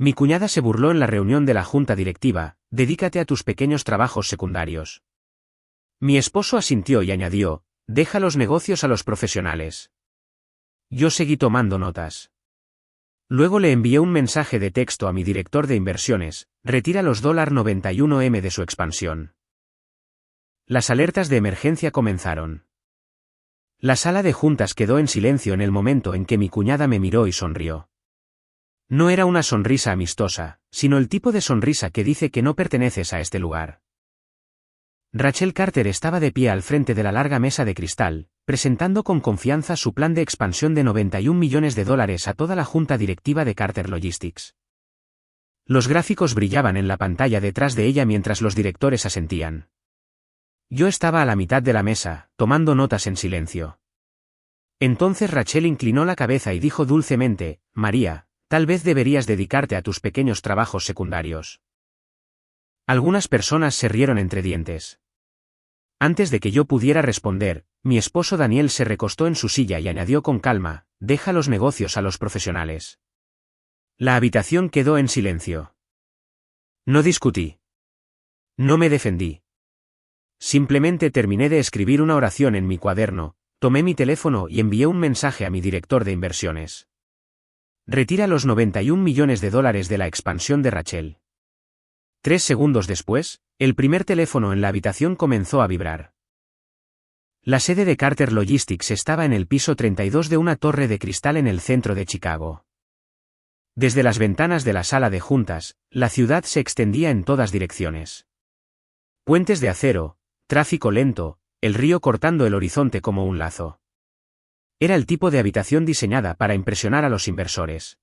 Mi cuñada se burló en la reunión de la junta directiva: dedícate a tus pequeños trabajos secundarios. Mi esposo asintió y añadió: deja los negocios a los profesionales. Yo seguí tomando notas. Luego le envié un mensaje de texto a mi director de inversiones: retira los $91M de su expansión. Las alertas de emergencia comenzaron. La sala de juntas quedó en silencio en el momento en que mi cuñada me miró y sonrió. No era una sonrisa amistosa, sino el tipo de sonrisa que dice que no perteneces a este lugar. Rachel Carter estaba de pie al frente de la larga mesa de cristal, presentando con confianza su plan de expansión de $91 millones a toda la junta directiva de Carter Logistics. Los gráficos brillaban en la pantalla detrás de ella mientras los directores asentían. Yo estaba a la mitad de la mesa, tomando notas en silencio. Entonces Rachel inclinó la cabeza y dijo dulcemente: María, tal vez deberías dedicarte a tus pequeños trabajos secundarios. Algunas personas se rieron entre dientes. Antes de que yo pudiera responder, mi esposo Daniel se recostó en su silla y añadió con calma: deja los negocios a los profesionales. La habitación quedó en silencio. No discutí. No me defendí. Simplemente terminé de escribir una oración en mi cuaderno, tomé mi teléfono y envié un mensaje a mi director de inversiones. Retira los $91 millones de la expansión de Rachel. 3 segundos después, el primer teléfono en la habitación comenzó a vibrar. La sede de Carter Logistics estaba en el piso 32 de una torre de cristal en el centro de Chicago. Desde las ventanas de la sala de juntas, la ciudad se extendía en todas direcciones. Puentes de acero, tráfico lento, el río cortando el horizonte como un lazo. Era el tipo de habitación diseñada para impresionar a los inversores.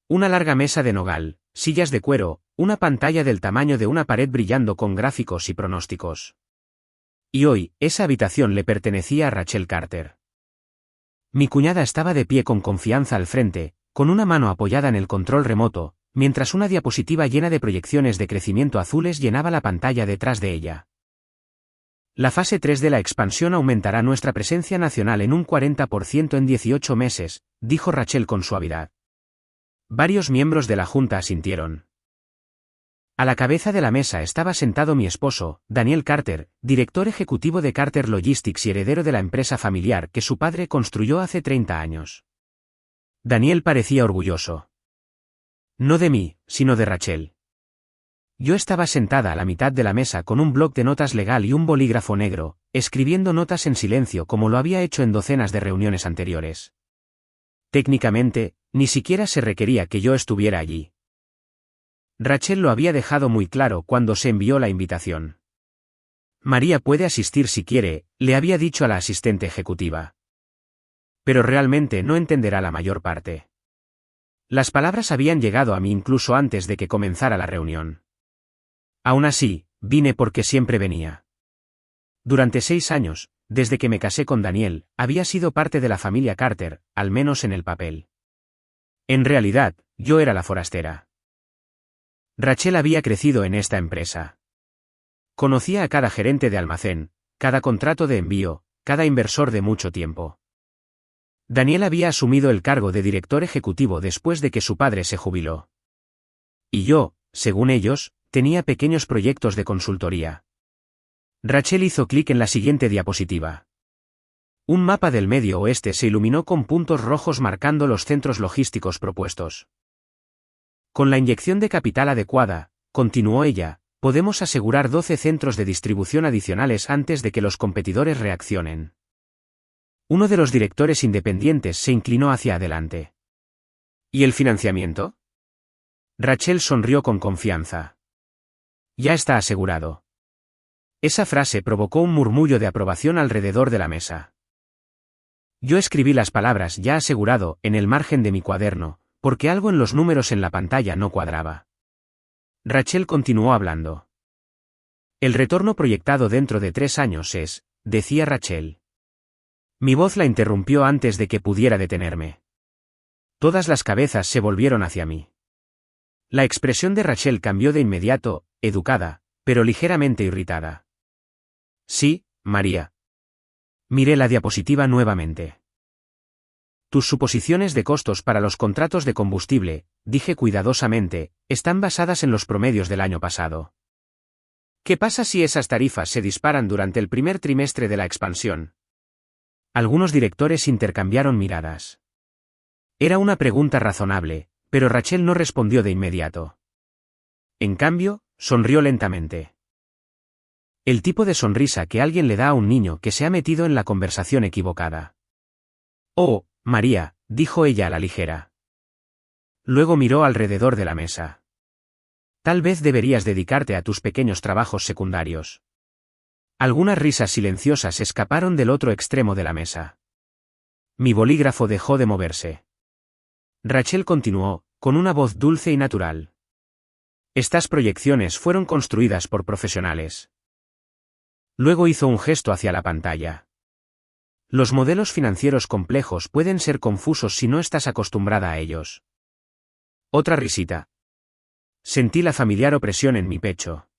Una larga mesa de nogal, sillas de cuero, una pantalla del tamaño de una pared brillando con gráficos y pronósticos. Y hoy, esa habitación le pertenecía a Rachel Carter. Mi cuñada estaba de pie con confianza al frente, con una mano apoyada en el control remoto, mientras una diapositiva llena de proyecciones de crecimiento azules llenaba la pantalla detrás de ella. La fase 3 de la expansión aumentará nuestra presencia nacional en un 40% en 18 meses, dijo Rachel con suavidad. Varios miembros de la junta asintieron. A la cabeza de la mesa estaba sentado mi esposo, Daniel Carter, director ejecutivo de Carter Logistics y heredero de la empresa familiar que su padre construyó hace 30 años. Daniel parecía orgulloso. No de mí, sino de Rachel. Yo estaba sentada a la mitad de la mesa con un bloc de notas legal y un bolígrafo negro, escribiendo notas en silencio como lo había hecho en docenas de reuniones anteriores. Técnicamente, ni siquiera se requería que yo estuviera allí. Rachel lo había dejado muy claro cuando se envió la invitación. María puede asistir si quiere, le había dicho a la asistente ejecutiva. Pero realmente no entenderá la mayor parte. Las palabras habían llegado a mí incluso antes de que comenzara la reunión. Aún así, vine porque siempre venía. Durante 6 años, desde que me casé con Daniel, había sido parte de la familia Carter, al menos en el papel. En realidad, yo era la forastera. Rachel había crecido en esta empresa. Conocía a cada gerente de almacén, cada contrato de envío, cada inversor de mucho tiempo. Daniel había asumido el cargo de director ejecutivo después de que su padre se jubiló. Y yo, según ellos, tenía pequeños proyectos de consultoría. Rachel hizo clic en la siguiente diapositiva. Un mapa del Medio Oeste se iluminó con puntos rojos marcando los centros logísticos propuestos. Con la inyección de capital adecuada, continuó ella, podemos asegurar 12 centros de distribución adicionales antes de que los competidores reaccionen. Uno de los directores independientes se inclinó hacia adelante. ¿Y el financiamiento? Rachel sonrió con confianza. Ya está asegurado. Esa frase provocó un murmullo de aprobación alrededor de la mesa. Yo escribí las palabras "ya asegurado" en el margen de mi cuaderno, porque algo en los números en la pantalla no cuadraba. Rachel continuó hablando. El retorno proyectado dentro de 3 años es, decía Rachel. Mi voz la interrumpió antes de que pudiera detenerme. Todas las cabezas se volvieron hacia mí. La expresión de Rachel cambió de inmediato, educada, pero ligeramente irritada. Sí, María. Miré la diapositiva nuevamente. Tus suposiciones de costos para los contratos de combustible, dije cuidadosamente, están basadas en los promedios del año pasado. ¿Qué pasa si esas tarifas se disparan durante el primer trimestre de la expansión? Algunos directores intercambiaron miradas. Era una pregunta razonable, pero Rachel no respondió de inmediato. En cambio, sonrió lentamente. El tipo de sonrisa que alguien le da a un niño que se ha metido en la conversación equivocada. Oh, María, dijo ella a la ligera. Luego miró alrededor de la mesa. Tal vez deberías dedicarte a tus pequeños trabajos secundarios. Algunas risas silenciosas escaparon del otro extremo de la mesa. Mi bolígrafo dejó de moverse. Rachel continuó, con una voz dulce y natural. Estas proyecciones fueron construidas por profesionales. Luego hizo un gesto hacia la pantalla. Los modelos financieros complejos pueden ser confusos si no estás acostumbrada a ellos. Otra risita. Sentí la familiar opresión en mi pecho.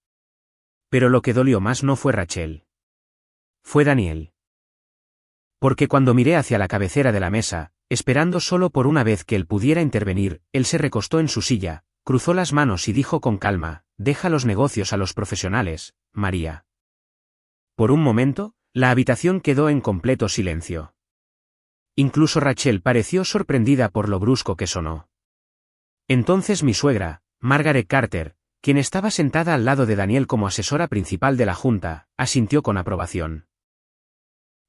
Pero lo que dolió más no fue Rachel. Fue Daniel. Porque cuando miré hacia la cabecera de la mesa, esperando solo por una vez que él pudiera intervenir, él se recostó en su silla, cruzó las manos y dijo con calma, deja los negocios a los profesionales, María. Por un momento, la habitación quedó en completo silencio. Incluso Rachel pareció sorprendida por lo brusco que sonó. Entonces mi suegra, Margaret Carter, quien estaba sentada al lado de Daniel como asesora principal de la junta, asintió con aprobación.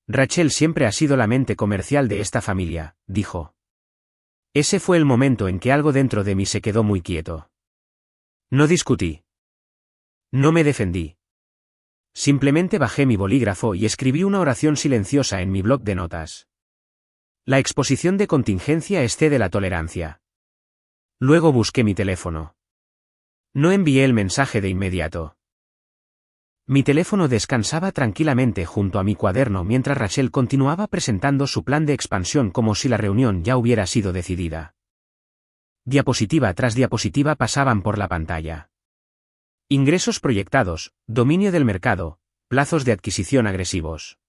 Rachel siempre ha sido la mente comercial de esta familia, dijo. Ese fue el momento en que algo dentro de mí se quedó muy quieto. No discutí. No me defendí. Simplemente bajé mi bolígrafo y escribí una oración silenciosa en mi bloc de notas. La exposición de contingencia excede la tolerancia. Luego busqué mi teléfono. No envié el mensaje de inmediato. Mi teléfono descansaba tranquilamente junto a mi cuaderno mientras Rachel continuaba presentando su plan de expansión como si la reunión ya hubiera sido decidida. Diapositiva tras diapositiva pasaban por la pantalla. Ingresos proyectados, dominio del mercado, plazos de adquisición agresivos.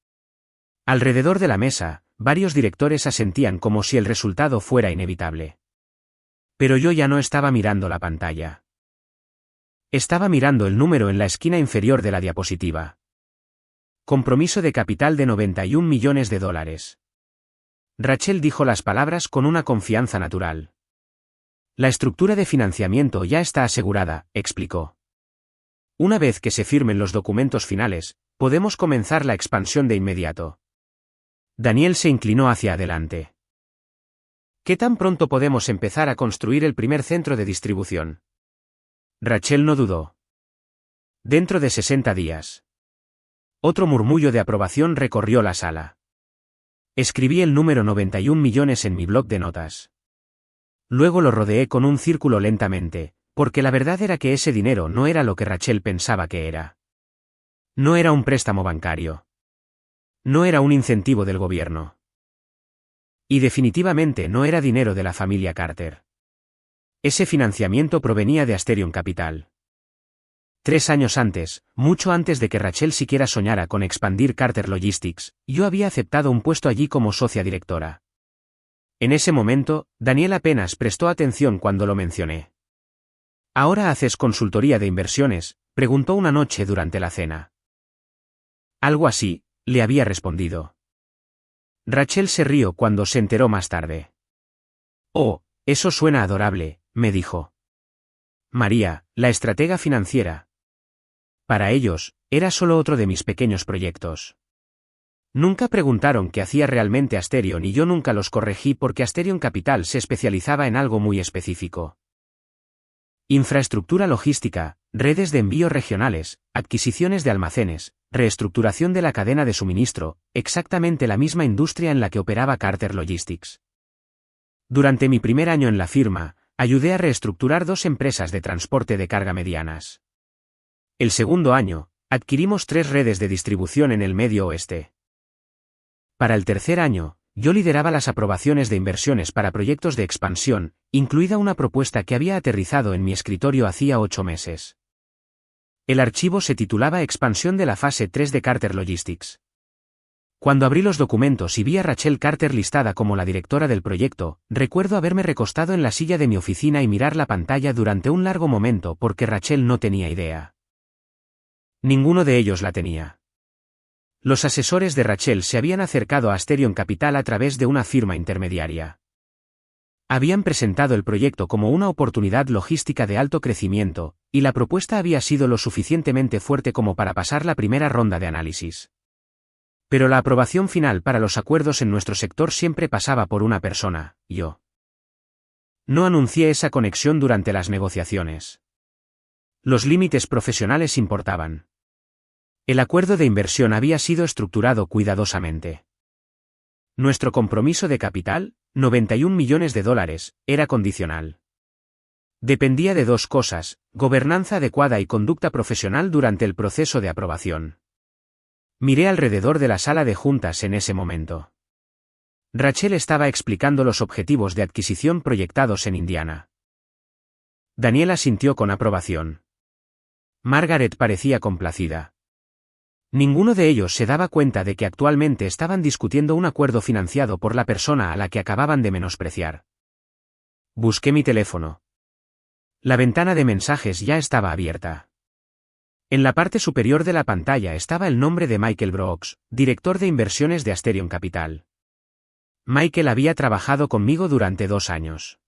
Alrededor de la mesa, varios directores asentían como si el resultado fuera inevitable. Pero yo ya no estaba mirando la pantalla. Estaba mirando el número en la esquina inferior de la diapositiva. Compromiso de capital de $91 millones. Rachel dijo las palabras con una confianza natural. La estructura de financiamiento ya está asegurada, explicó. Una vez que se firmen los documentos finales, podemos comenzar la expansión de inmediato. Daniel se inclinó hacia adelante. ¿Qué tan pronto podemos empezar a construir el primer centro de distribución? Rachel no dudó. Dentro de 60 días. Otro murmullo de aprobación recorrió la sala. Escribí el número 91 millones en mi bloc de notas. Luego lo rodeé con un círculo lentamente, porque la verdad era que ese dinero no era lo que Rachel pensaba que era. No era un préstamo bancario. No era un incentivo del gobierno. Y definitivamente no era dinero de la familia Carter. Ese financiamiento provenía de Asterion Capital. 3 años antes, mucho antes de que Rachel siquiera soñara con expandir Carter Logistics, yo había aceptado un puesto allí como socia directora. En ese momento, Daniel apenas prestó atención cuando lo mencioné. ¿Ahora haces consultoría de inversiones?, preguntó una noche durante la cena. Algo así, le había respondido. Rachel se rió cuando se enteró más tarde. Oh, eso suena adorable, me dijo. María, la estratega financiera. Para ellos, era solo otro de mis pequeños proyectos. Nunca preguntaron qué hacía realmente Asterion y yo nunca los corregí porque Asterion Capital se especializaba en algo muy específico. Infraestructura logística, redes de envío regionales, adquisiciones de almacenes, reestructuración de la cadena de suministro, exactamente la misma industria en la que operaba Carter Logistics. Durante mi primer año en la firma, ayudé a reestructurar 2 empresas de transporte de carga medianas. El segundo año, adquirimos 3 redes de distribución en el Medio Oeste. Para el tercer año, yo lideraba las aprobaciones de inversiones para proyectos de expansión, incluida una propuesta que había aterrizado en mi escritorio hacía 8 meses. El archivo se titulaba Expansión de la fase 3 de Carter Logistics. Cuando abrí los documentos y vi a Rachel Carter listada como la directora del proyecto, recuerdo haberme recostado en la silla de mi oficina y mirar la pantalla durante un largo momento porque Rachel no tenía idea. Ninguno de ellos la tenía. Los asesores de Rachel se habían acercado a Asterion Capital a través de una firma intermediaria. Habían presentado el proyecto como una oportunidad logística de alto crecimiento, y la propuesta había sido lo suficientemente fuerte como para pasar la primera ronda de análisis. Pero la aprobación final para los acuerdos en nuestro sector siempre pasaba por una persona, yo. No anuncié esa conexión durante las negociaciones. Los límites profesionales importaban. El acuerdo de inversión había sido estructurado cuidadosamente. Nuestro compromiso de capital, $91 millones, era condicional. Dependía de dos cosas: gobernanza adecuada y conducta profesional durante el proceso de aprobación. Miré alrededor de la sala de juntas en ese momento. Rachel estaba explicando los objetivos de adquisición proyectados en Indiana. Daniel asintió con aprobación. Margaret parecía complacida. Ninguno de ellos se daba cuenta de que actualmente estaban discutiendo un acuerdo financiado por la persona a la que acababan de menospreciar. Busqué mi teléfono. La ventana de mensajes ya estaba abierta. En la parte superior de la pantalla estaba el nombre de Michael Brooks, director de inversiones de Asterion Capital. Michael había trabajado conmigo durante 2 años.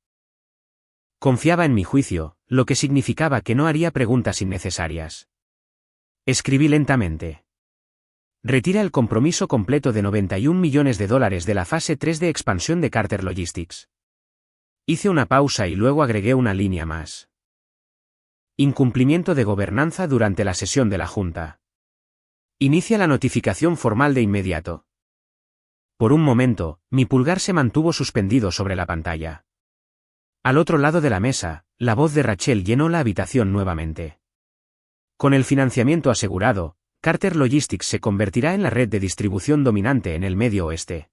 Confiaba en mi juicio, lo que significaba que no haría preguntas innecesarias. Escribí lentamente. Retira el compromiso completo de $91 millones de la fase 3 de expansión de Carter Logistics. Hice una pausa y luego agregué una línea más. Incumplimiento de gobernanza durante la sesión de la Junta. Inicia la notificación formal de inmediato. Por un momento, mi pulgar se mantuvo suspendido sobre la pantalla. Al otro lado de la mesa, la voz de Rachel llenó la habitación nuevamente. Con el financiamiento asegurado, Carter Logistics se convertirá en la red de distribución dominante en el Medio Oeste.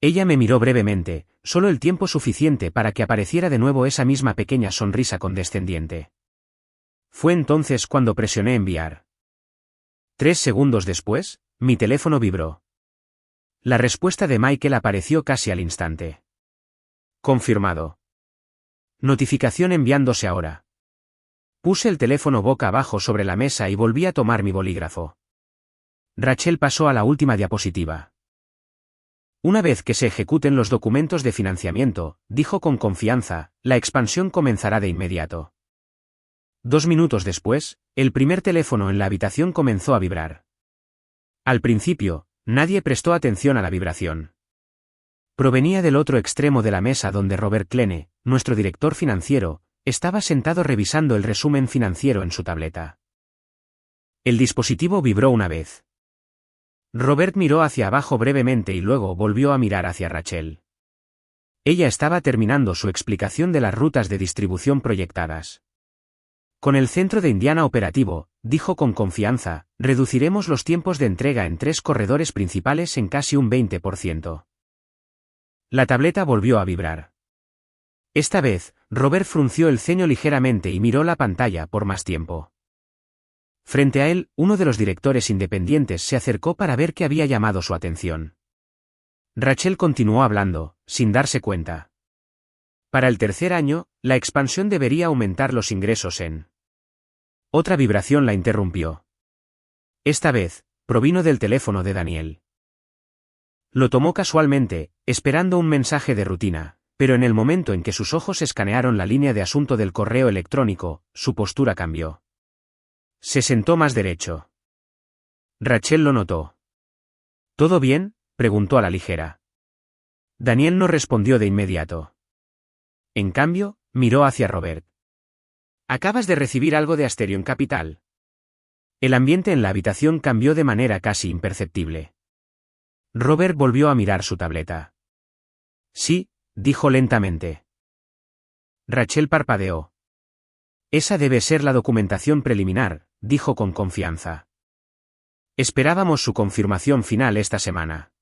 Ella me miró brevemente, solo el tiempo suficiente para que apareciera de nuevo esa misma pequeña sonrisa condescendiente. Fue entonces cuando presioné enviar. 3 segundos después, mi teléfono vibró. La respuesta de Michael apareció casi al instante. Confirmado. Notificación enviándose ahora. Puse el teléfono boca abajo sobre la mesa y volví a tomar mi bolígrafo. Rachel pasó a la última diapositiva. Una vez que se ejecuten los documentos de financiamiento, dijo con confianza, la expansión comenzará de inmediato. 2 minutos después, el primer teléfono en la habitación comenzó a vibrar. Al principio, nadie prestó atención a la vibración. Provenía del otro extremo de la mesa donde Robert Klene, nuestro director financiero, estaba sentado revisando el resumen financiero en su tableta. El dispositivo vibró una vez. Robert miró hacia abajo brevemente y luego volvió a mirar hacia Rachel. Ella estaba terminando su explicación de las rutas de distribución proyectadas. Con el centro de Indiana operativo, dijo con confianza, reduciremos los tiempos de entrega en 3 corredores principales en casi un 20%. La tableta volvió a vibrar. Esta vez, Robert frunció el ceño ligeramente y miró la pantalla por más tiempo. Frente a él, uno de los directores independientes se acercó para ver qué había llamado su atención. Rachel continuó hablando, sin darse cuenta. Para el tercer año, la expansión debería aumentar los ingresos en... Otra vibración la interrumpió. Esta vez, provino del teléfono de Daniel. Lo tomó casualmente, esperando un mensaje de rutina, pero en el momento en que sus ojos escanearon la línea de asunto del correo electrónico, su postura cambió. Se sentó más derecho. Rachel lo notó. ¿Todo bien?, preguntó a la ligera. Daniel no respondió de inmediato. En cambio, miró hacia Robert. ¿Acabas de recibir algo de Asterion Capital? El ambiente en la habitación cambió de manera casi imperceptible. Robert volvió a mirar su tableta. Sí, dijo lentamente. Rachel parpadeó. Esa debe ser la documentación preliminar, dijo con confianza. Esperábamos su confirmación final esta semana.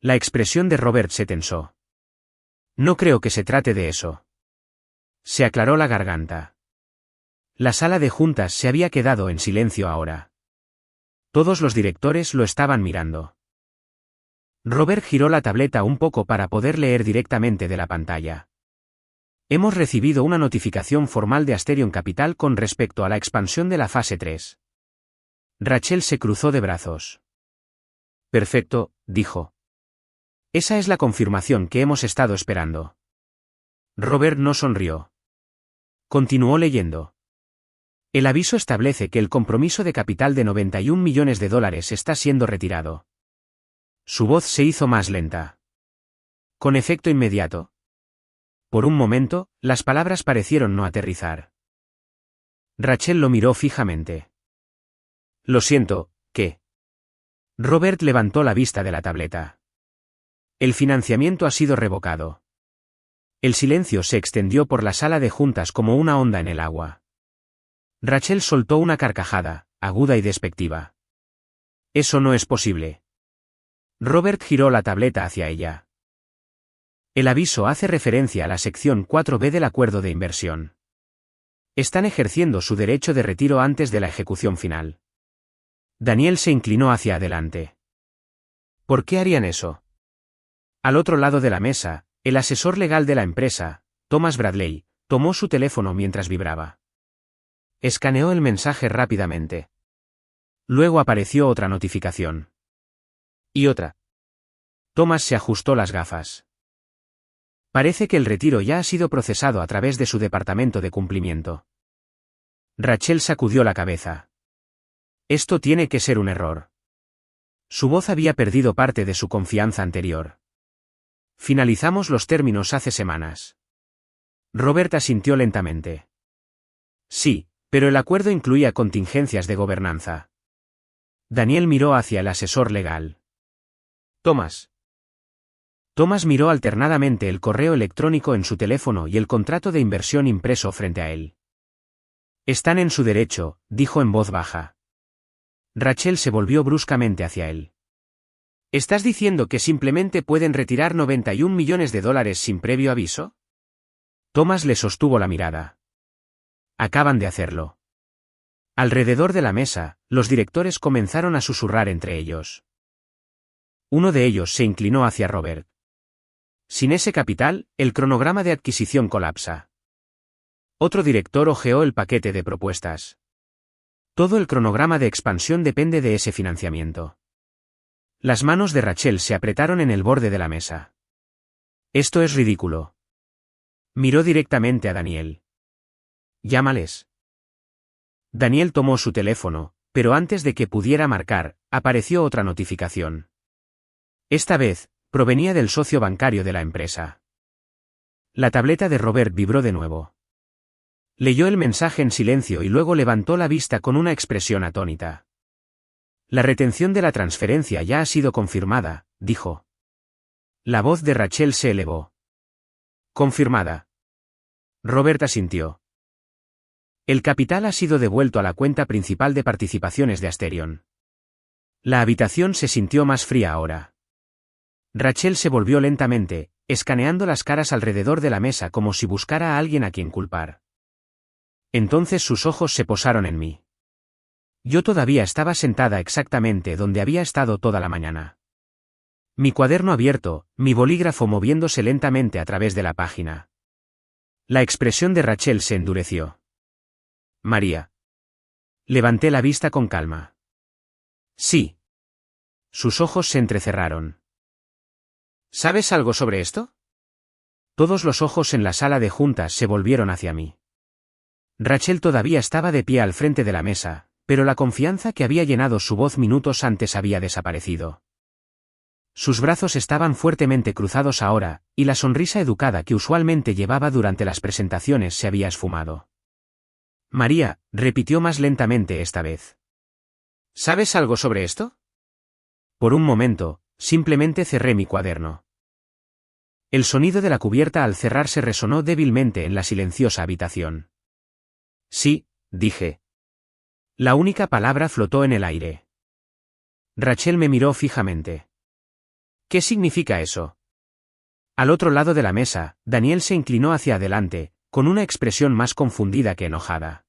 La expresión de Robert se tensó. No creo que se trate de eso. Se aclaró la garganta. La sala de juntas se había quedado en silencio ahora. Todos los directores lo estaban mirando. Robert giró la tableta un poco para poder leer directamente de la pantalla. Hemos recibido una notificación formal de Asterion Capital con respecto a la expansión de la fase 3. Rachel se cruzó de brazos. Perfecto, dijo. Esa es la confirmación que hemos estado esperando. Robert no sonrió. Continuó leyendo. El aviso establece que el compromiso de capital de $91 millones está siendo retirado. Su voz se hizo más lenta. Con efecto inmediato. Por un momento, las palabras parecieron no aterrizar. Rachel lo miró fijamente. Lo siento, ¿qué? Robert levantó la vista de la tableta. El financiamiento ha sido revocado. El silencio se extendió por la sala de juntas como una onda en el agua. Rachel soltó una carcajada, aguda y despectiva. Eso no es posible. Robert giró la tableta hacia ella. El aviso hace referencia a la sección 4B del acuerdo de inversión. Están ejerciendo su derecho de retiro antes de la ejecución final. Daniel se inclinó hacia adelante. ¿Por qué harían eso? Al otro lado de la mesa, el asesor legal de la empresa, Thomas Bradley, tomó su teléfono mientras vibraba. Escaneó el mensaje rápidamente. Luego apareció otra notificación. Y otra. Thomas se ajustó las gafas. Parece que el retiro ya ha sido procesado a través de su departamento de cumplimiento. Rachel sacudió la cabeza. Esto tiene que ser un error. Su voz había perdido parte de su confianza anterior. Finalizamos los términos hace semanas. Robert asintió lentamente. Sí, pero el acuerdo incluía contingencias de gobernanza. Daniel miró hacia el asesor legal. Thomas miró alternadamente el correo electrónico en su teléfono y el contrato de inversión impreso frente a él. Están en su derecho, dijo en voz baja. Rachel se volvió bruscamente hacia él. ¿Estás diciendo que simplemente pueden retirar $91 millones sin previo aviso? Thomas le sostuvo la mirada. Acaban de hacerlo. Alrededor de la mesa, los directores comenzaron a susurrar entre ellos. Uno de ellos se inclinó hacia Robert. Sin ese capital, el cronograma de adquisición colapsa. Otro director hojeó el paquete de propuestas. Todo el cronograma de expansión depende de ese financiamiento. Las manos de Rachel se apretaron en el borde de la mesa. Esto es ridículo. Miró directamente a Daniel. Llámales. Daniel tomó su teléfono, pero antes de que pudiera marcar, apareció otra notificación. Esta vez, provenía del socio bancario de la empresa. La tableta de Robert vibró de nuevo. Leyó el mensaje en silencio y luego levantó la vista con una expresión atónita. La retención de la transferencia ya ha sido confirmada, dijo. La voz de Rachel se elevó. Confirmada. Robert asintió. El capital ha sido devuelto a la cuenta principal de participaciones de Asterion. La habitación se sintió más fría ahora. Rachel se volvió lentamente, escaneando las caras alrededor de la mesa como si buscara a alguien a quien culpar. Entonces sus ojos se posaron en mí. Yo todavía estaba sentada exactamente donde había estado toda la mañana. Mi cuaderno abierto, mi bolígrafo moviéndose lentamente a través de la página. La expresión de Rachel se endureció. María. Levanté la vista con calma. Sí. Sus ojos se entrecerraron. ¿Sabes algo sobre esto? Todos los ojos en la sala de juntas se volvieron hacia mí. Rachel todavía estaba de pie al frente de la mesa, pero la confianza que había llenado su voz minutos antes había desaparecido. Sus brazos estaban fuertemente cruzados ahora, y la sonrisa educada que usualmente llevaba durante las presentaciones se había esfumado. María, repitió más lentamente esta vez. ¿Sabes algo sobre esto? Por un momento, simplemente cerré mi cuaderno. El sonido de la cubierta al cerrarse resonó débilmente en la silenciosa habitación. Sí, dije. La única palabra flotó en el aire. Rachel me miró fijamente. ¿Qué significa eso? Al otro lado de la mesa, Daniel se inclinó hacia adelante, con una expresión más confundida que enojada.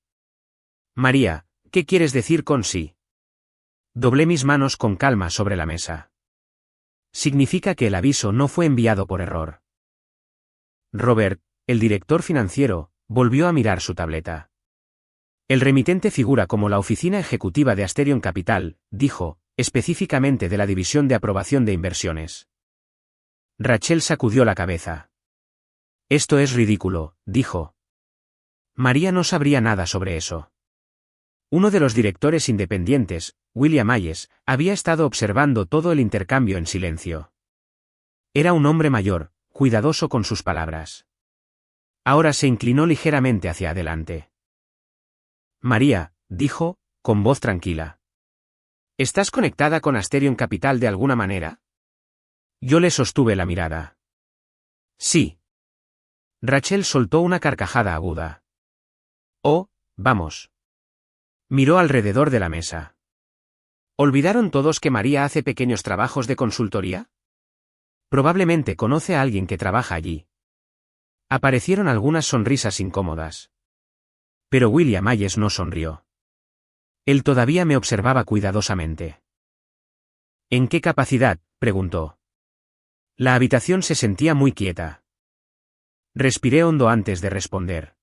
María, ¿qué quieres decir con sí? Doblé mis manos con calma sobre la mesa. Significa que el aviso no fue enviado por error. Robert, el director financiero, volvió a mirar su tableta. El remitente figura como la oficina ejecutiva de Asterion Capital, dijo, específicamente de la división de aprobación de inversiones. Rachel sacudió la cabeza. Esto es ridículo, dijo. María no sabría nada sobre eso. Uno de los directores independientes, William Hayes, había estado observando todo el intercambio en silencio. Era un hombre mayor, cuidadoso con sus palabras. Ahora se inclinó ligeramente hacia adelante. María, dijo, con voz tranquila. ¿Estás conectada con Asterion Capital de alguna manera? Yo le sostuve la mirada. Sí. Rachel soltó una carcajada aguda. Oh, vamos. Miró alrededor de la mesa. ¿Olvidaron todos que María hace pequeños trabajos de consultoría? Probablemente conoce a alguien que trabaja allí. Aparecieron algunas sonrisas incómodas. Pero William Hayes no sonrió. Él todavía me observaba cuidadosamente. ¿En qué capacidad?, preguntó. La habitación se sentía muy quieta. Respiré hondo antes de responder.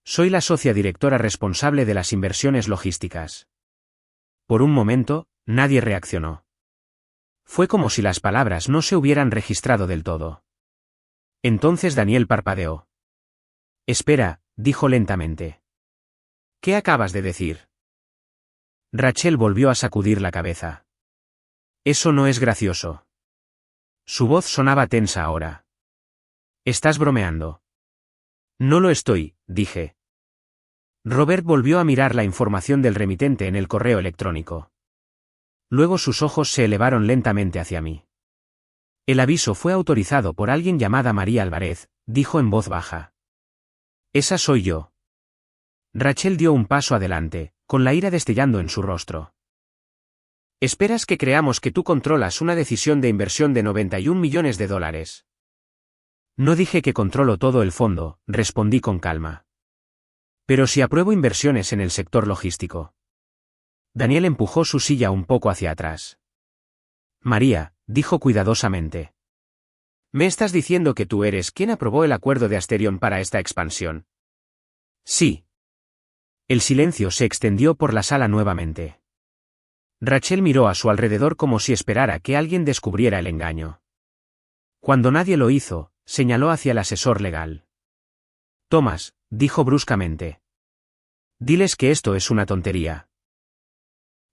Soy la socia directora responsable de las inversiones logísticas. Por un momento, nadie reaccionó. Fue como si las palabras no se hubieran registrado del todo. Entonces Daniel parpadeó. Espera, dijo lentamente. ¿Qué acabas de decir? Rachel volvió a sacudir la cabeza. Eso no es gracioso. Su voz sonaba tensa ahora. ¿Estás bromeando? No lo estoy, dije. Robert volvió a mirar la información del remitente en el correo electrónico. Luego sus ojos se elevaron lentamente hacia mí. El aviso fue autorizado por alguien llamada María Álvarez, dijo en voz baja. Esa soy yo. Rachel dio un paso adelante, con la ira destellando en su rostro. ¿Esperas que creamos que tú controlas una decisión de inversión de 91 millones de dólares? No dije que controlo todo el fondo, respondí con calma. Pero si apruebo inversiones en el sector logístico. Daniel empujó su silla un poco hacia atrás. María, dijo cuidadosamente. ¿Me estás diciendo que tú eres quien aprobó el acuerdo de Asterion para esta expansión? Sí. El silencio se extendió por la sala nuevamente. Rachel miró a su alrededor como si esperara que alguien descubriera el engaño. Cuando nadie lo hizo, señaló hacia el asesor legal. Thomas, dijo bruscamente. Diles que esto es una tontería.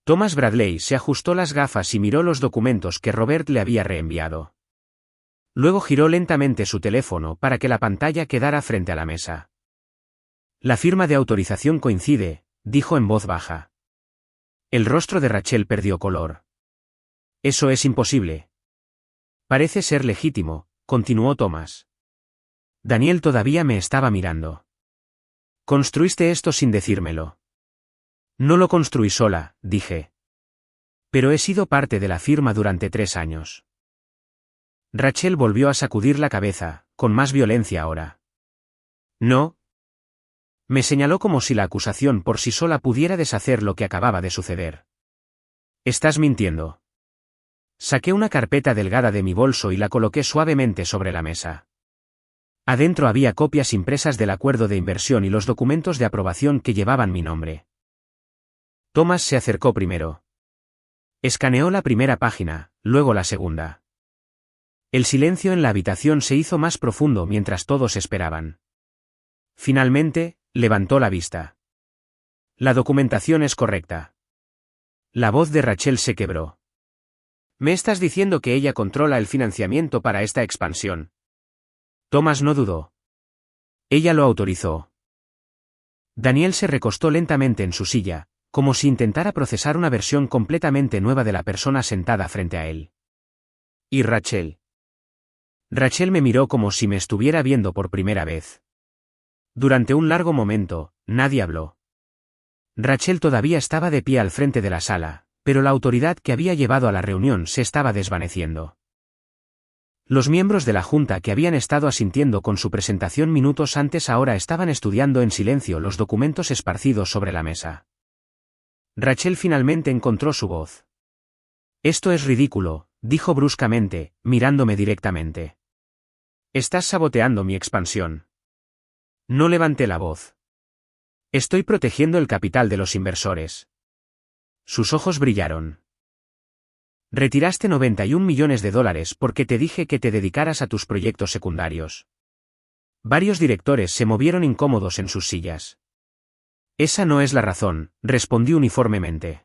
Thomas Bradley se ajustó las gafas y miró los documentos que Robert le había reenviado. Luego giró lentamente su teléfono para que la pantalla quedara frente a la mesa. La firma de autorización coincide, dijo en voz baja. El rostro de Rachel perdió color. Eso es imposible. Parece ser legítimo, continuó Thomas. Daniel todavía me estaba mirando. Construiste esto sin decírmelo. No lo construí sola, dije. Pero he sido parte de la firma durante 3 años. Rachel volvió a sacudir la cabeza, con más violencia ahora. No. Me señaló como si la acusación por sí sola pudiera deshacer lo que acababa de suceder. Estás mintiendo. Saqué una carpeta delgada de mi bolso y la coloqué suavemente sobre la mesa. Adentro había copias impresas del acuerdo de inversión y los documentos de aprobación que llevaban mi nombre. Thomas se acercó primero. Escaneó la primera página, luego la segunda. El silencio en la habitación se hizo más profundo mientras todos esperaban. Finalmente, levantó la vista. La documentación es correcta. La voz de Rachel se quebró. ¿Me estás diciendo que ella controla el financiamiento para esta expansión? Thomas no dudó. Ella lo autorizó. Daniel se recostó lentamente en su silla, como si intentara procesar una versión completamente nueva de la persona sentada frente a él. ¿Y Rachel? Rachel me miró como si me estuviera viendo por primera vez. Durante un largo momento, nadie habló. Rachel todavía estaba de pie al frente de la sala, pero la autoridad que había llevado a la reunión se estaba desvaneciendo. Los miembros de la junta que habían estado asintiendo con su presentación minutos antes ahora estaban estudiando en silencio los documentos esparcidos sobre la mesa. Rachel finalmente encontró su voz. Esto es ridículo, dijo bruscamente, mirándome directamente. Estás saboteando mi expansión. No levanté la voz. Estoy protegiendo el capital de los inversores. Sus ojos brillaron. Retiraste $91 millones porque te dije que te dedicaras a tus proyectos secundarios. Varios directores se movieron incómodos en sus sillas. Esa no es la razón, respondí uniformemente.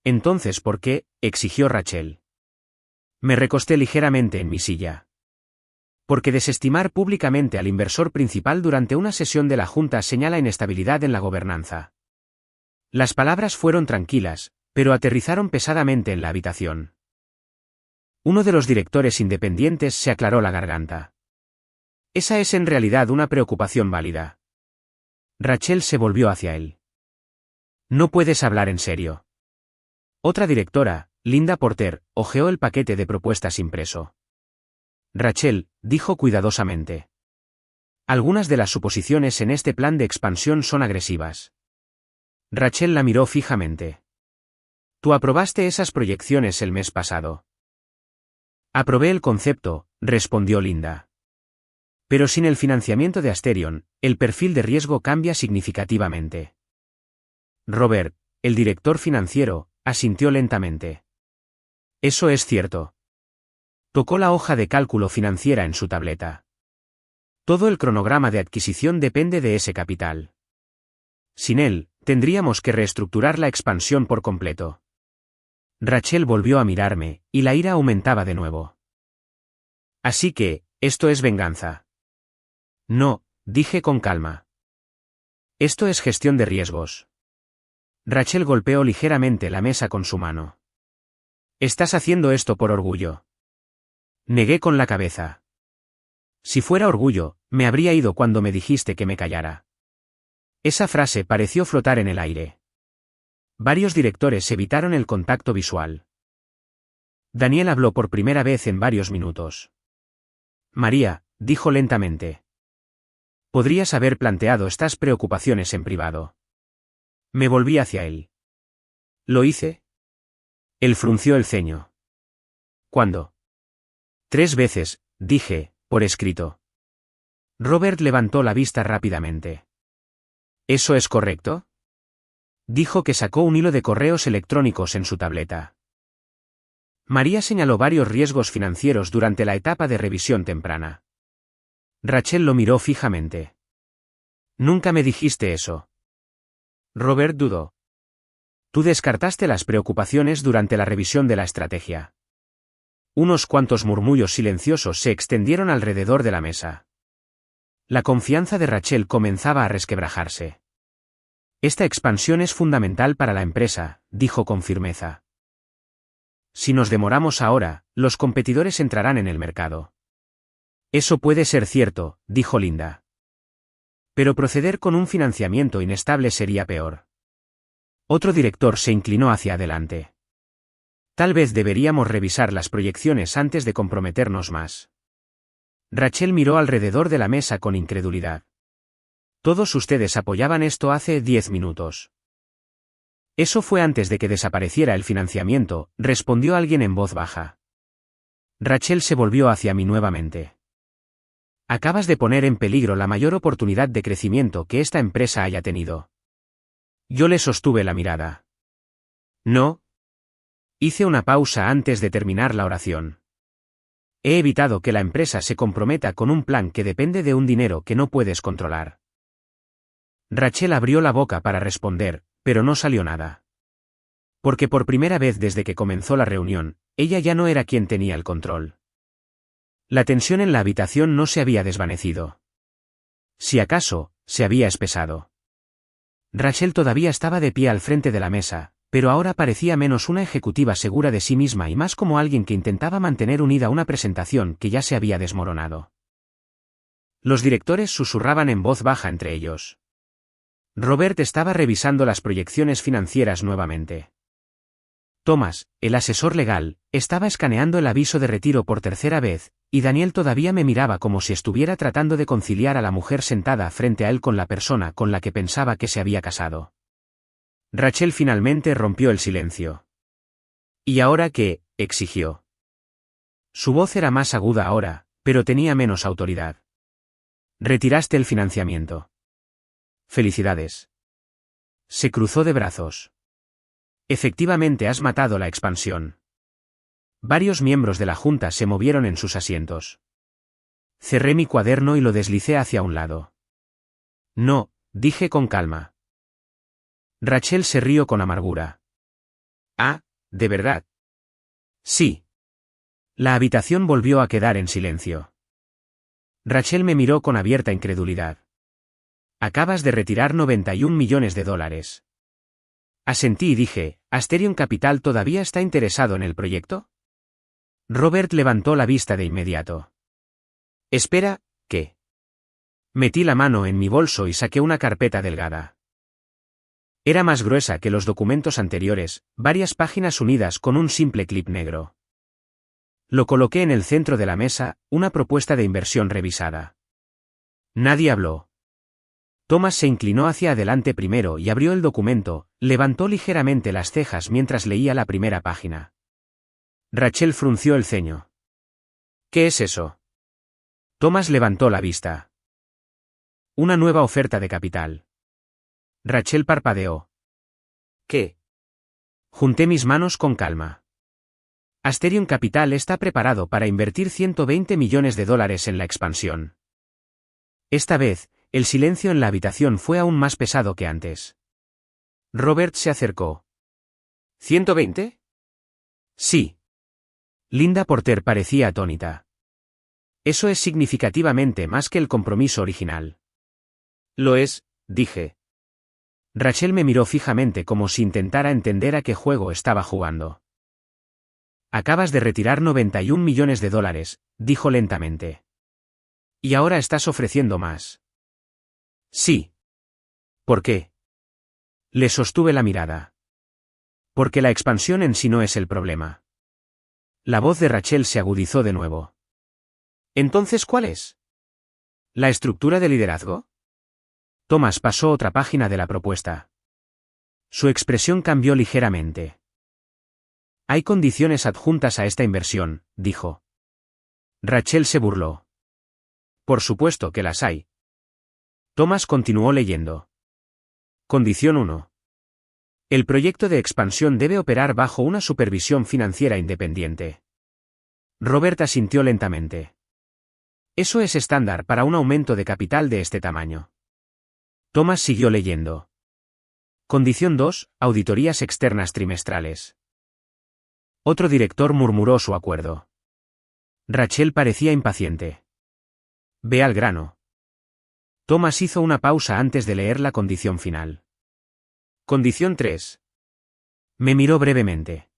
Entonces, ¿por qué?, exigió Rachel. Me recosté ligeramente en mi silla. Porque desestimar públicamente al inversor principal durante una sesión de la Junta señala inestabilidad en la gobernanza. Las palabras fueron tranquilas, pero aterrizaron pesadamente en la habitación. Uno de los directores independientes se aclaró la garganta. Esa es en realidad una preocupación válida. Rachel se volvió hacia él. No puedes hablar en serio. Otra directora, Linda Porter, hojeó el paquete de propuestas impreso. Rachel, dijo cuidadosamente. Algunas de las suposiciones en este plan de expansión son agresivas. Rachel la miró fijamente. Tú aprobaste esas proyecciones el mes pasado. Aprobé el concepto, respondió Linda. Pero sin el financiamiento de Asterion, el perfil de riesgo cambia significativamente. Robert, el director financiero, asintió lentamente. Eso es cierto. Tocó la hoja de cálculo financiera en su tableta. Todo el cronograma de adquisición depende de ese capital. Sin él, tendríamos que reestructurar la expansión por completo. Rachel volvió a mirarme, y la ira aumentaba de nuevo. Así que, esto es venganza. No, dije con calma. Esto es gestión de riesgos. Rachel golpeó ligeramente la mesa con su mano. Estás haciendo esto por orgullo. Negué con la cabeza. Si fuera orgullo, me habría ido cuando me dijiste que me callara. Esa frase pareció flotar en el aire. Varios directores evitaron el contacto visual. Daniel habló por primera vez en varios minutos. María, dijo lentamente. Podrías haber planteado estas preocupaciones en privado. Me volví hacia él. ¿Lo hice? Él frunció el ceño. ¿Cuándo? 3 veces, dije, por escrito. Robert levantó la vista rápidamente. ¿Eso es correcto? Dijo que sacó un hilo de correos electrónicos en su tableta. María señaló varios riesgos financieros durante la etapa de revisión temprana. Rachel lo miró fijamente. Nunca me dijiste eso. Robert dudó. Tú descartaste las preocupaciones durante la revisión de la estrategia. Unos cuantos murmullos silenciosos se extendieron alrededor de la mesa. La confianza de Rachel comenzaba a resquebrajarse. Esta expansión es fundamental para la empresa, dijo con firmeza. Si nos demoramos ahora, los competidores entrarán en el mercado. Eso puede ser cierto, dijo Linda. Pero proceder con un financiamiento inestable sería peor. Otro director se inclinó hacia adelante. Tal vez deberíamos revisar las proyecciones antes de comprometernos más. Rachel miró alrededor de la mesa con incredulidad. Todos ustedes apoyaban esto hace 10 minutos. Eso fue antes de que desapareciera el financiamiento, respondió alguien en voz baja. Rachel se volvió hacia mí nuevamente. Acabas de poner en peligro la mayor oportunidad de crecimiento que esta empresa haya tenido. Yo le sostuve la mirada. No. Hice una pausa antes de terminar la oración. He evitado que la empresa se comprometa con un plan que depende de un dinero que no puedes controlar. Rachel abrió la boca para responder, pero no salió nada. Porque por primera vez desde que comenzó la reunión, ella ya no era quien tenía el control. La tensión en la habitación no se había desvanecido. Si acaso, se había espesado. Rachel todavía estaba de pie al frente de la mesa, pero ahora parecía menos una ejecutiva segura de sí misma y más como alguien que intentaba mantener unida una presentación que ya se había desmoronado. Los directores susurraban en voz baja entre ellos. Robert estaba revisando las proyecciones financieras nuevamente. Thomas, el asesor legal, estaba escaneando el aviso de retiro por tercera vez, y Daniel todavía me miraba como si estuviera tratando de conciliar a la mujer sentada frente a él con la persona con la que pensaba que se había casado. Rachel finalmente rompió el silencio. ¿Y ahora qué?, exigió. Su voz era más aguda ahora, pero tenía menos autoridad. Retiraste el financiamiento. Felicidades. Se cruzó de brazos. Efectivamente has matado la expansión. Varios miembros de la junta se movieron en sus asientos. Cerré mi cuaderno y lo deslicé hacia un lado. No, dije con calma. Rachel se rió con amargura. Ah, ¿de verdad? Sí. La habitación volvió a quedar en silencio. Rachel me miró con abierta incredulidad. Acabas de retirar 91 millones de dólares. Asentí y dije, ¿Asterion Capital todavía está interesado en el proyecto? Robert levantó la vista de inmediato. Espera, ¿qué? Metí la mano en mi bolso y saqué una carpeta delgada. Era más gruesa que los documentos anteriores, varias páginas unidas con un simple clip negro. Lo coloqué en el centro de la mesa, una propuesta de inversión revisada. Nadie habló. Thomas se inclinó hacia adelante primero y abrió el documento, levantó ligeramente las cejas mientras leía la primera página. Rachel frunció el ceño. ¿Qué es eso? Thomas levantó la vista. Una nueva oferta de capital. Rachel parpadeó. ¿Qué? Junté mis manos con calma. Asterion Capital está preparado para invertir 120 millones de dólares en la expansión. Esta vez, el silencio en la habitación fue aún más pesado que antes. Robert se acercó. ¿120? Sí. Linda Porter parecía atónita. Eso es significativamente más que el compromiso original. Lo es, dije. Rachel me miró fijamente como si intentara entender a qué juego estaba jugando. Acabas de retirar 91 millones de dólares, dijo lentamente. Y ahora estás ofreciendo más. Sí. ¿Por qué? Le sostuve la mirada. Porque la expansión en sí no es el problema. La voz de Rachel se agudizó de nuevo. ¿Entonces cuál es? ¿La estructura de liderazgo? Thomas pasó otra página de la propuesta. Su expresión cambió ligeramente. Hay condiciones adjuntas a esta inversión, dijo. Rachel se burló. Por supuesto que las hay. Thomas continuó leyendo. Condición 1. El proyecto de expansión debe operar bajo una supervisión financiera independiente. Robert asintió lentamente. Eso es estándar para un aumento de capital de este tamaño. Thomas siguió leyendo. Condición 2. Auditorías externas trimestrales. Otro director murmuró su acuerdo. Rachel parecía impaciente. Ve al grano. Thomas hizo una pausa antes de leer la condición final. Condición 3. Me miró brevemente.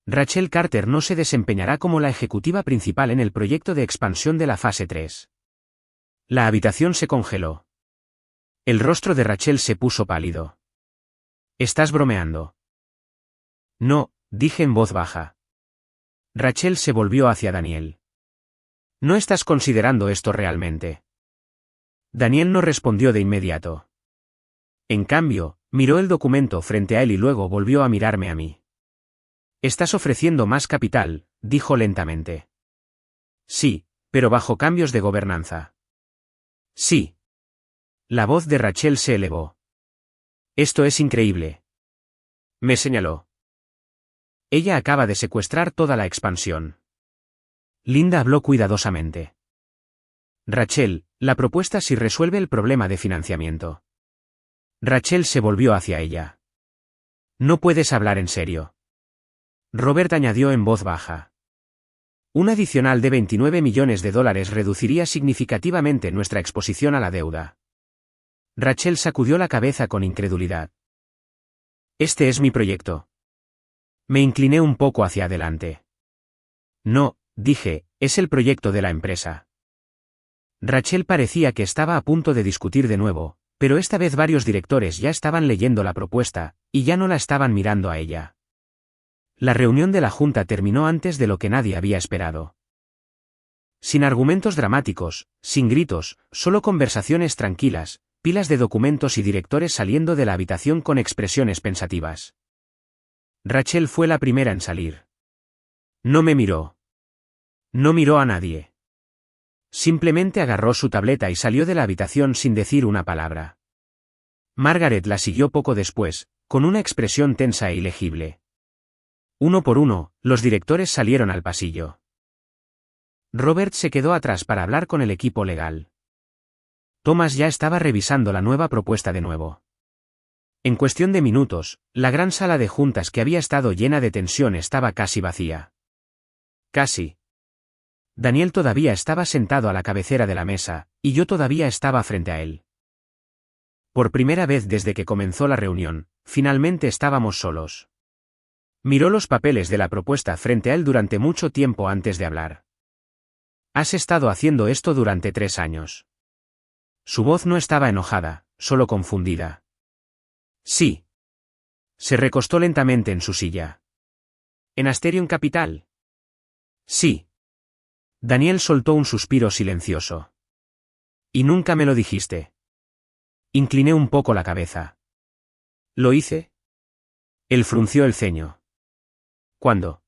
Rachel Carter no se desempeñará como la ejecutiva principal en el proyecto de expansión de la fase 3. La habitación se congeló. El rostro de Rachel se puso pálido. ¿Estás bromeando? No, dije en voz baja. Rachel se volvió hacia Daniel. ¿No estás considerando esto realmente? Daniel no respondió de inmediato. En cambio, miró el documento frente a él y luego volvió a mirarme a mí. Estás ofreciendo más capital, dijo lentamente. Sí, pero bajo cambios de gobernanza. Sí. La voz de Rachel se elevó. Esto es increíble. Me señaló. Ella acaba de secuestrar toda la expansión. Linda habló cuidadosamente. Rachel, la propuesta sí resuelve el problema de financiamiento. Rachel se volvió hacia ella. No puedes hablar en serio. Robert añadió en voz baja. Un adicional de 29 millones de dólares reduciría significativamente nuestra exposición a la deuda. Rachel sacudió la cabeza con incredulidad. Este es mi proyecto. Me incliné un poco hacia adelante. No, dije, es el proyecto de la empresa. Rachel parecía que estaba a punto de discutir de nuevo, pero esta vez varios directores ya estaban leyendo la propuesta, y ya no la estaban mirando a ella. La reunión de la junta terminó antes de lo que nadie había esperado. Sin argumentos dramáticos, sin gritos, solo conversaciones tranquilas, pilas de documentos y directores saliendo de la habitación con expresiones pensativas. Rachel fue la primera en salir. No me miró. No miró a nadie. Simplemente agarró su tableta y salió de la habitación sin decir una palabra. Margaret la siguió poco después, con una expresión tensa e ilegible. Uno por uno, los directores salieron al pasillo. Robert se quedó atrás para hablar con el equipo legal. Thomas ya estaba revisando la nueva propuesta de nuevo. En cuestión de minutos, la gran sala de juntas que había estado llena de tensión estaba casi vacía. Casi. Daniel todavía estaba sentado a la cabecera de la mesa, y yo todavía estaba frente a él. Por primera vez desde que comenzó la reunión, finalmente estábamos solos. Miró los papeles de la propuesta frente a él durante mucho tiempo antes de hablar. Has estado haciendo esto durante 3 años. Su voz no estaba enojada, solo confundida. Sí. Se recostó lentamente en su silla. ¿En Asterion Capital? Sí. Daniel soltó un suspiro silencioso. ¿Y nunca me lo dijiste? Incliné un poco la cabeza. ¿Lo hice? Él frunció el ceño. ¿Cuándo?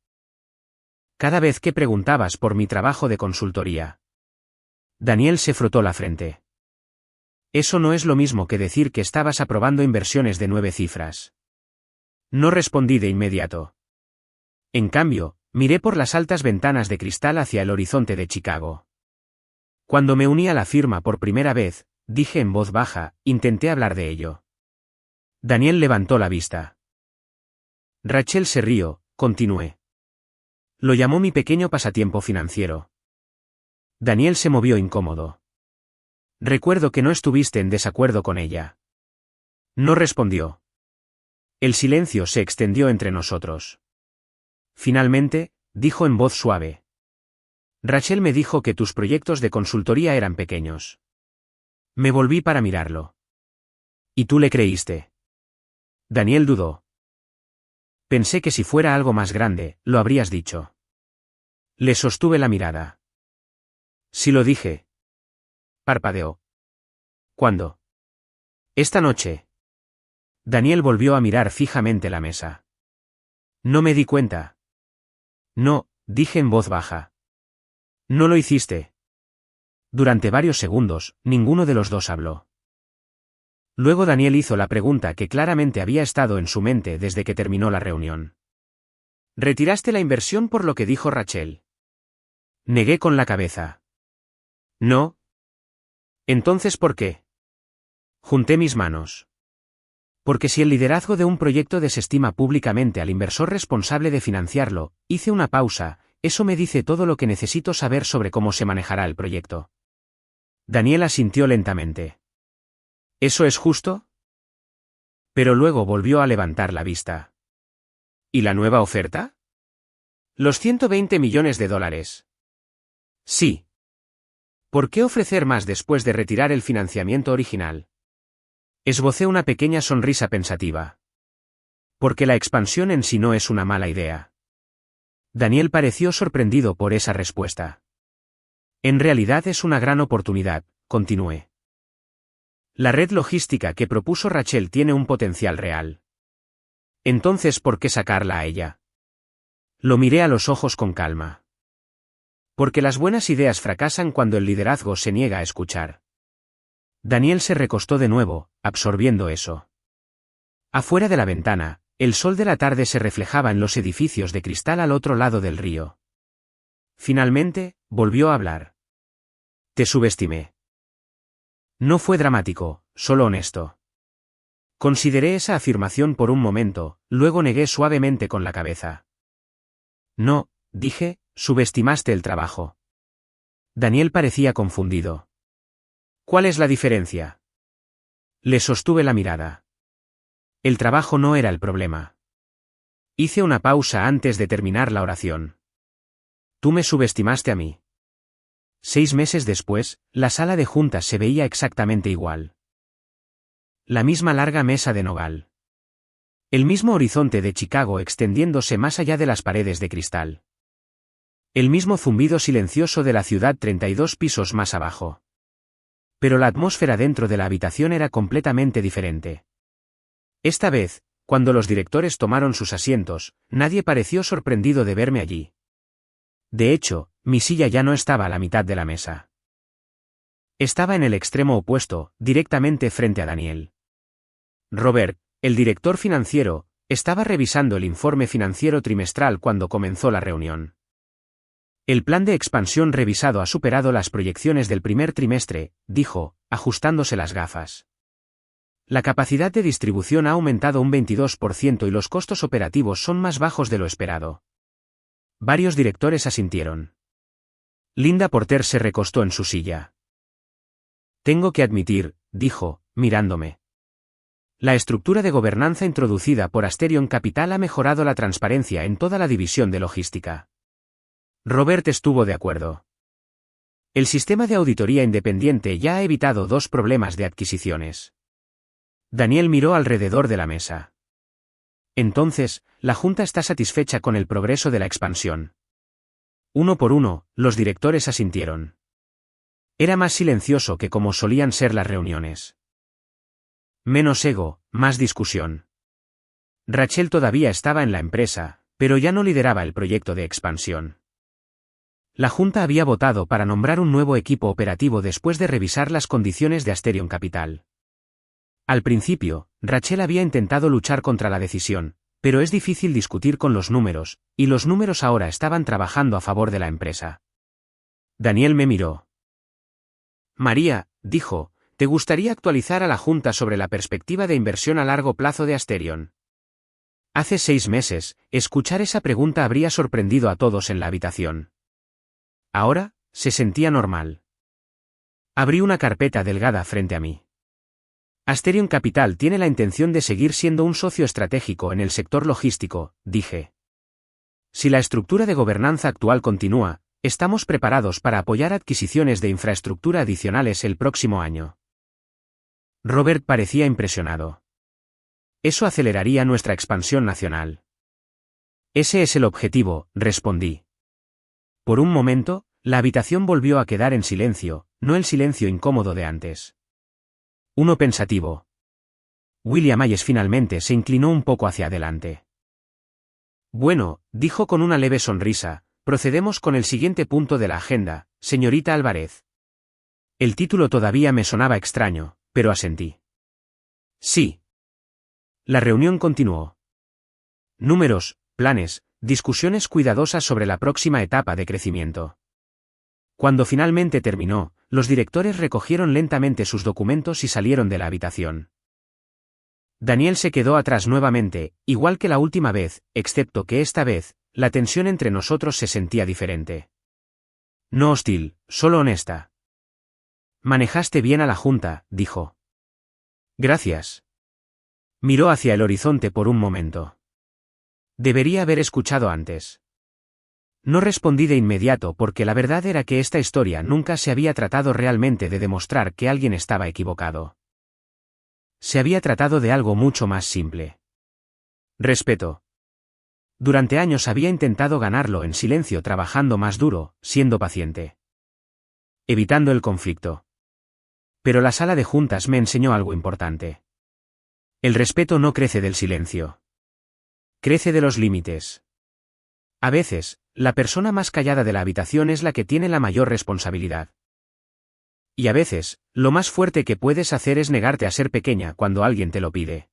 Cada vez que preguntabas por mi trabajo de consultoría. Daniel se frotó la frente. Eso no es lo mismo que decir que estabas aprobando inversiones de 9 cifras. No respondí de inmediato. En cambio, miré por las altas ventanas de cristal hacia el horizonte de Chicago. Cuando me uní a la firma por primera vez, dije en voz baja, intenté hablar de ello. Daniel levantó la vista. Rachel se rió, continué. Lo llamó mi pequeño pasatiempo financiero. Daniel se movió incómodo. Recuerdo que no estuviste en desacuerdo con ella. No respondió. El silencio se extendió entre nosotros. Finalmente, dijo en voz suave. Rachel me dijo que tus proyectos de consultoría eran pequeños. Me volví para mirarlo. ¿Y tú le creíste? Daniel dudó. Pensé que si fuera algo más grande, lo habrías dicho. Le sostuve la mirada. Sí lo dije. Parpadeó. ¿Cuándo? Esta noche. Daniel volvió a mirar fijamente la mesa. No me di cuenta. No, dije en voz baja. No lo hiciste. Durante varios segundos, ninguno de los dos habló. Luego Daniel hizo la pregunta que claramente había estado en su mente desde que terminó la reunión. ¿Retiraste la inversión por lo que dijo Rachel? Negué con la cabeza. No. ¿Entonces por qué? Junté mis manos. Porque si el liderazgo de un proyecto desestima públicamente al inversor responsable de financiarlo, hice una pausa, eso me dice todo lo que necesito saber sobre cómo se manejará el proyecto. Daniel asintió lentamente. ¿Eso es justo? Pero luego volvió a levantar la vista. ¿Y la nueva oferta? Los $120 millones. Sí. ¿Por qué ofrecer más después de retirar el financiamiento original? Esbocé una pequeña sonrisa pensativa. Porque la expansión en sí no es una mala idea. Daniel pareció sorprendido por esa respuesta. En realidad es una gran oportunidad, continué. La red logística que propuso Rachel tiene un potencial real. Entonces, ¿por qué sacarla a ella? Lo miré a los ojos con calma. Porque las buenas ideas fracasan cuando el liderazgo se niega a escuchar. Daniel se recostó de nuevo, absorbiendo eso. Afuera de la ventana, el sol de la tarde se reflejaba en los edificios de cristal al otro lado del río. Finalmente, volvió a hablar. Te subestimé. No fue dramático, solo honesto. Consideré esa afirmación por un momento, luego negué suavemente con la cabeza. No, dije, subestimaste el trabajo. Daniel parecía confundido. ¿Cuál es la diferencia? Le sostuve la mirada. El trabajo no era el problema. Hice una pausa antes de terminar la oración. Tú me subestimaste a mí. 6 meses después, la sala de juntas se veía exactamente igual. La misma larga mesa de nogal. El mismo horizonte de Chicago extendiéndose más allá de las paredes de cristal. El mismo zumbido silencioso de la ciudad 32 pisos más abajo. Pero la atmósfera dentro de la habitación era completamente diferente. Esta vez, cuando los directores tomaron sus asientos, nadie pareció sorprendido de verme allí. De hecho, mi silla ya no estaba a la mitad de la mesa. Estaba en el extremo opuesto, directamente frente a Daniel. Robert, el director financiero, estaba revisando el informe financiero trimestral cuando comenzó la reunión. El plan de expansión revisado ha superado las proyecciones del primer trimestre, dijo, ajustándose las gafas. La capacidad de distribución ha aumentado un 22% y los costos operativos son más bajos de lo esperado. Varios directores asintieron. Linda Porter se recostó en su silla. Tengo que admitir, dijo, mirándome. La estructura de gobernanza introducida por Asterion Capital ha mejorado la transparencia en toda la división de logística. Robert estuvo de acuerdo. El sistema de auditoría independiente ya ha evitado 2 problemas de adquisiciones. Daniel miró alrededor de la mesa. Entonces, la Junta está satisfecha con el progreso de la expansión. Uno por uno, los directores asintieron. Era más silencioso que como solían ser las reuniones. Menos ego, más discusión. Rachel todavía estaba en la empresa, pero ya no lideraba el proyecto de expansión. La Junta había votado para nombrar un nuevo equipo operativo después de revisar las condiciones de Asterion Capital. Al principio, Rachel había intentado luchar contra la decisión, pero es difícil discutir con los números, y los números ahora estaban trabajando a favor de la empresa. Daniel me miró. María, dijo, ¿te gustaría actualizar a la Junta sobre la perspectiva de inversión a largo plazo de Asterion? Hace 6 meses, escuchar esa pregunta habría sorprendido a todos en la habitación. Ahora, se sentía normal. Abrí una carpeta delgada frente a mí. Asterion Capital tiene la intención de seguir siendo un socio estratégico en el sector logístico, dije. Si la estructura de gobernanza actual continúa, estamos preparados para apoyar adquisiciones de infraestructura adicionales el próximo año. Robert parecía impresionado. Eso aceleraría nuestra expansión nacional. Ese es el objetivo, respondí. Por un momento, la habitación volvió a quedar en silencio, no el silencio incómodo de antes. Uno pensativo. William Hayes finalmente se inclinó un poco hacia adelante. Bueno, dijo con una leve sonrisa, procedemos con el siguiente punto de la agenda, señorita Álvarez. El título todavía me sonaba extraño, pero asentí. Sí. La reunión continuó. Números, planes, discusiones cuidadosas sobre la próxima etapa de crecimiento. Cuando finalmente terminó, los directores recogieron lentamente sus documentos y salieron de la habitación. Daniel se quedó atrás nuevamente, igual que la última vez, excepto que esta vez, la tensión entre nosotros se sentía diferente. No hostil, solo honesta. Manejaste bien a la Junta, dijo. Gracias. Miró hacia el horizonte por un momento. Debería haber escuchado antes. No respondí de inmediato porque la verdad era que esta historia nunca se había tratado realmente de demostrar que alguien estaba equivocado. Se había tratado de algo mucho más simple. Respeto. Durante años había intentado ganarlo en silencio trabajando más duro, siendo paciente. Evitando el conflicto. Pero la sala de juntas me enseñó algo importante. El respeto no crece del silencio. Crece de los límites. A veces, la persona más callada de la habitación es la que tiene la mayor responsabilidad. Y a veces, lo más fuerte que puedes hacer es negarte a ser pequeña cuando alguien te lo pide.